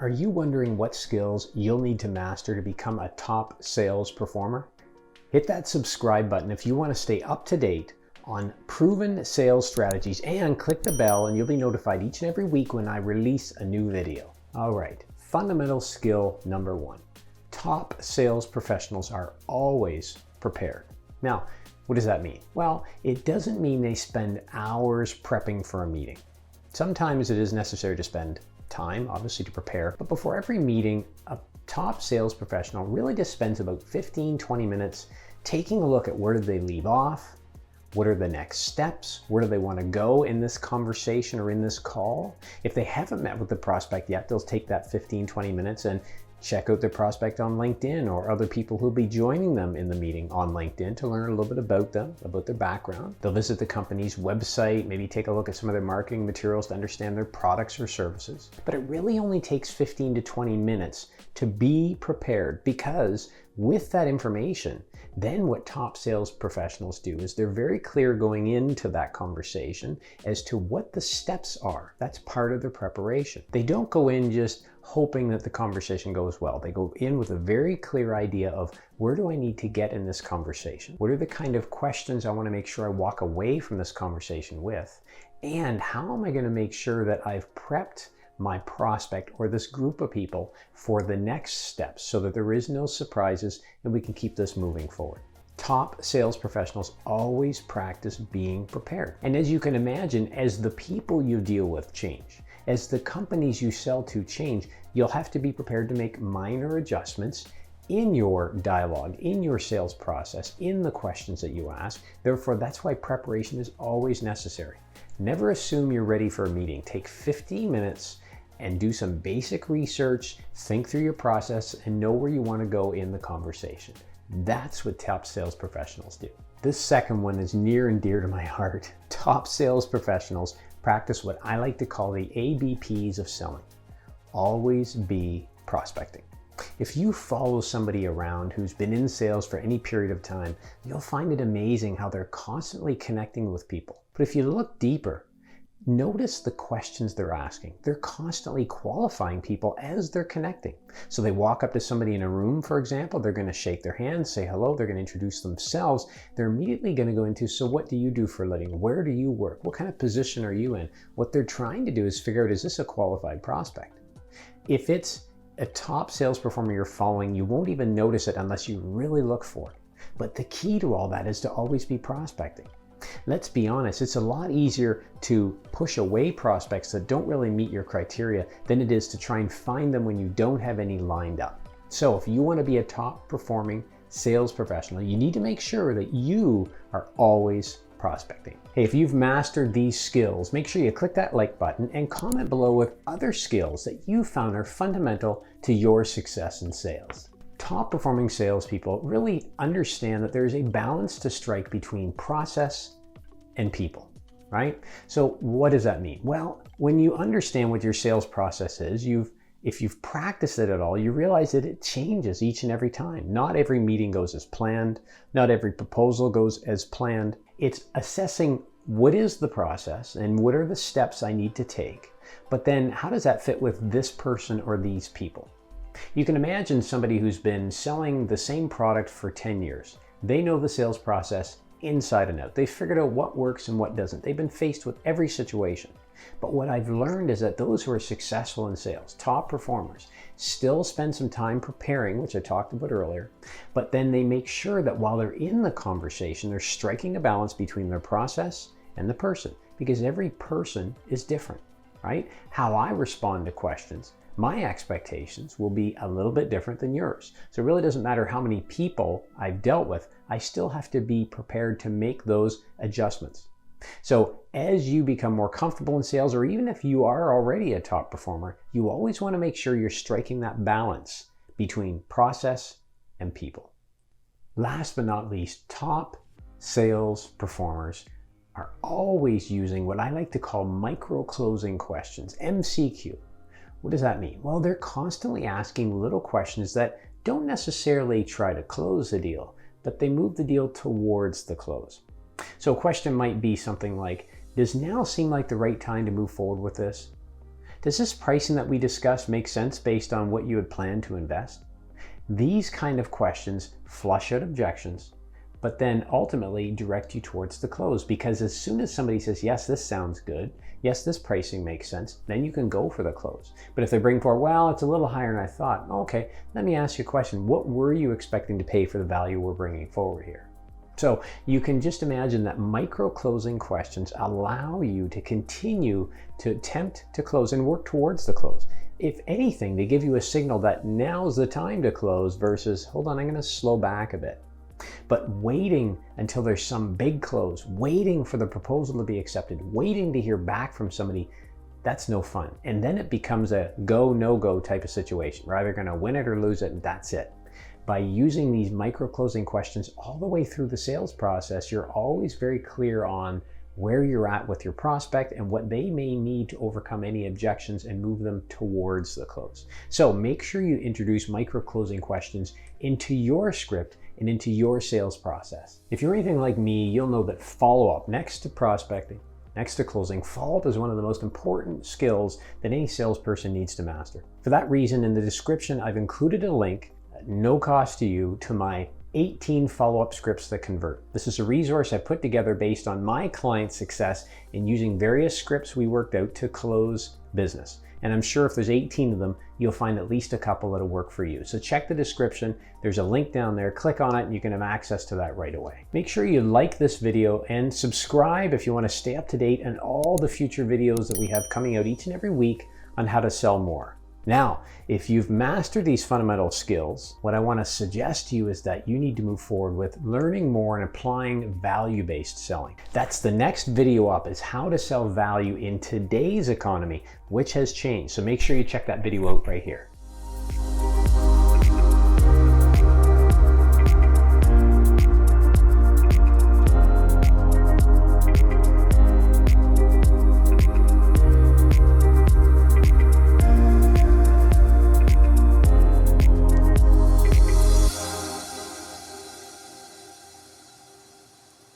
Are you wondering what skills you'll need to master to become a top sales performer? Hit that subscribe button if you want to stay up to date on proven sales strategies, and click the bell and you'll be notified each and every week when I release a new video. All right, fundamental skill number one. Top sales professionals are always prepared. Now, what does that mean? Well, it doesn't mean they spend hours prepping for a meeting. Sometimes it is necessary to spend time, obviously, to prepare, but before every meeting, a top sales professional really just spends about 15-20 minutes taking a look at where did they leave off, what are the next steps, where do they want to go in this conversation or in this call. If they haven't met with the prospect yet, they'll take that 15-20 minutes and check out their prospect on LinkedIn or other people who'll be joining them in the meeting on LinkedIn to learn a little bit about them, about their background. They'll visit the company's website, maybe take a look at some of their marketing materials to understand their products or services. But it really only takes 15 to 20 minutes to be prepared, because with that information, then what top sales professionals do is they're very clear going into that conversation as to what the steps are. That's part of their preparation. They don't go in just hoping that the conversation goes well. They go in with a very clear idea of, where do I need to get in this conversation? What are the kind of questions I want to make sure I walk away from this conversation with? And how am I going to make sure that I've prepped my prospect or this group of people for the next steps so that there is no surprises and we can keep this moving forward? Top sales professionals always practice being prepared. And as you can imagine, as the people you deal with change, as the companies you sell to change, you'll have to be prepared to make minor adjustments in your dialogue, in your sales process, in the questions that you ask. Therefore, that's why preparation is always necessary. Never assume you're ready for a meeting. Take 15 minutes and do some basic research, think through your process, and know where you want to go in the conversation. That's what top sales professionals do. This second one is near and dear to my heart. Top sales professionals practice what I like to call the ABPs of selling. Always be prospecting. If you follow somebody around who's been in sales for any period of time, you'll find it amazing how they're constantly connecting with people. But if you look deeper, notice the questions they're asking. They're constantly qualifying people as they're connecting. So they walk up to somebody in a room, for example, they're going to shake their hand, say hello, they're going to introduce themselves. They're immediately going to go into, so what do you do for a living? Where do you work? What kind of position are you in? What they're trying to do is figure out, is this a qualified prospect? If it's a top sales performer you're following, you won't even notice it unless you really look for it. But the key to all that is to always be prospecting. Let's be honest, it's a lot easier to push away prospects that don't really meet your criteria than it is to try and find them when you don't have any lined up. So if you want to be a top performing sales professional, you need to make sure that you are always prospecting. Hey, if you've mastered these skills, make sure you click that like button and comment below with other skills that you found are fundamental to your success in sales. Top performing salespeople really understand that there's a balance to strike between process and people, right? So what does that mean? Well, when you understand what your sales process is, if you've practiced it at all, you realize that it changes each and every time. Not every meeting goes as planned. Not every proposal goes as planned. It's assessing what is the process and what are the steps I need to take, but then how does that fit with this person or these people? You can imagine somebody who's been selling the same product for 10 years. They know the sales process inside and out. They've figured out what works and what doesn't. They've been faced with every situation. But what I've learned is that those who are successful in sales, top performers, still spend some time preparing, which I talked about earlier, but then they make sure that while they're in the conversation, they're striking a balance between their process and the person, because every person is different, right? How I respond to questions, my expectations will be a little bit different than yours. So it really doesn't matter how many people I've dealt with, I still have to be prepared to make those adjustments. So as you become more comfortable in sales, or even if you are already a top performer, you always want to make sure you're striking that balance between process and people. Last but not least, top sales performers are always using what I like to call micro closing questions, MCQ. What does that mean? Well, they're constantly asking little questions that don't necessarily try to close the deal, but they move the deal towards the close. So a question might be something like, does now seem like the right time to move forward with this? Does this pricing that we discussed make sense based on what you had planned to invest? These kind of questions flush out objections, but then ultimately direct you towards the close, because as soon as somebody says, yes, this sounds good, yes, this pricing makes sense, then you can go for the close. But if they bring forward, well, it's a little higher than I thought, okay, let me ask you a question. What were you expecting to pay for the value we're bringing forward here? So you can just imagine that micro closing questions allow you to continue to attempt to close and work towards the close. If anything, they give you a signal that now's the time to close versus, hold on, I'm going to slow back a bit. But waiting until there's some big close, waiting for the proposal to be accepted, waiting to hear back from somebody, that's no fun. And then it becomes a go, no go type of situation. We're either going to win it or lose it, and that's it. By using these micro closing questions all the way through the sales process, you're always very clear on where you're at with your prospect and what they may need to overcome any objections and move them towards the close. So make sure you introduce micro closing questions into your script and into your sales process. If you're anything like me, you'll know that follow-up, next to prospecting, next to closing, follow-up is one of the most important skills that any salesperson needs to master. For that reason, in the description, I've included a link at no cost to you to my 18 follow-up scripts that convert. This is a resource I put together based on my client success in using various scripts we worked out to close business. And I'm sure if there's 18 of them, you'll find at least a couple that'll work for you. So check the description. There's a link down there. Click on it and you can have access to that right away. Make sure you like this video and subscribe if you want to stay up to date on all the future videos that we have coming out each and every week on how to sell more. Now, if you've mastered these fundamental skills, what I want to suggest to you is that you need to move forward with learning more and applying value-based selling. That's the next video up, is how to sell value in today's economy, which has changed. So make sure you check that video out right here.